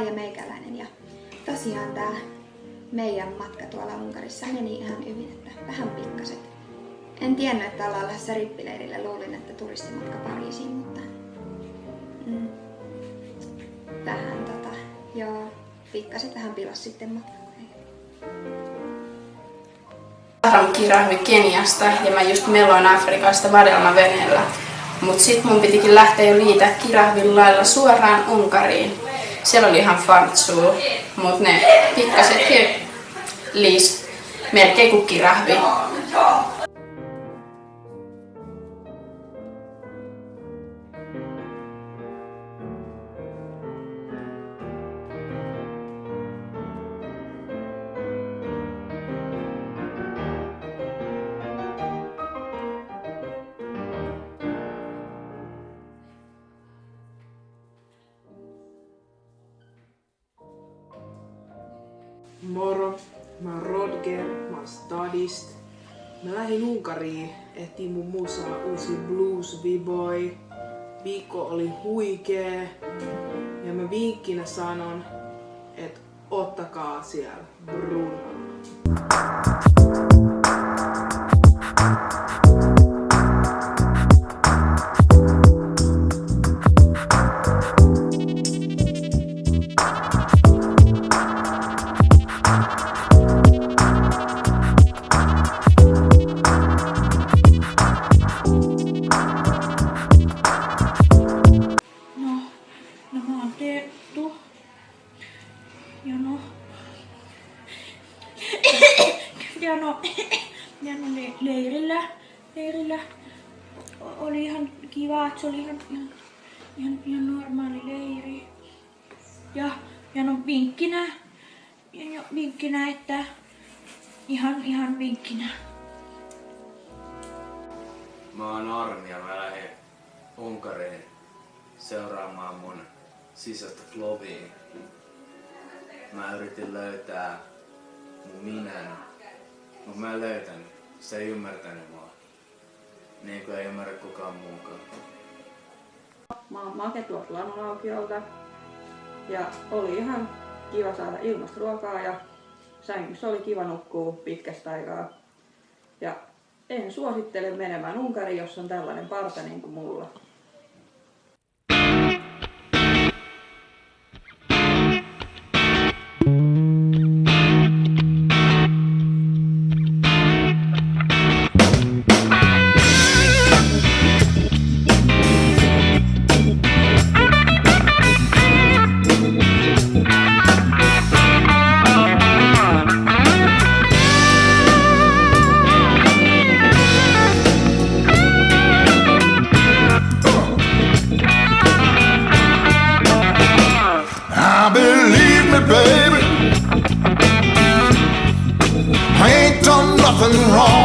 ja meikäläinen. Ja tosiaan tää meidän matka tuolla Unkarissa meni ihan hyvin, että vähän pikkaset. En tiennyt, että ollaan lähdössä rippileirille. Luulin, että turistimatka Pariisiin, mutta vähän pikkaset vähän pilas sitten matka. Ahram kirahvi Keniasta ja mä just meloin Afrikasta vadelmaveneellä. Mut sit mun pitikin lähteä jo liitää kirahvin lailla suoraan Unkariin. Siellä oli ihan fantsuu, mut ne pikkasetkin liis melkein kuin kirahvi. Moro, mä oon Rodger, mä oon Stadist. Mä lähdin Unkariin, ehtiin mun musaa uusi Blues V-Boy. Viikko oli huikee ja mä vinkkinä sanon, että ottakaa siellä Bruno. Leirillä oli ihan kiva, se oli ihan normaali leiri. Ja no vinkkinä, että ihan vinkkinä. Mä oon Armi ja mä lähdin Unkariin seuraamaan mun sisäistä Flovia. Mä yritin löytää mun minän, mut mä en löytänyt. Se ei ymmärtänyt mua. Niin kuin ei ymmärrä kukaan muukaan. Mä oon Make tuolta Luonnonaukiolta. Ja oli ihan kiva saada ilmasta ruokaa ja sängyssä oli kiva nukkua pitkästä aikaa. Ja en suosittele menemään Unkariin, jos on tällainen parta niin kuin mulla. Believe me, baby, I ain't done nothing wrong.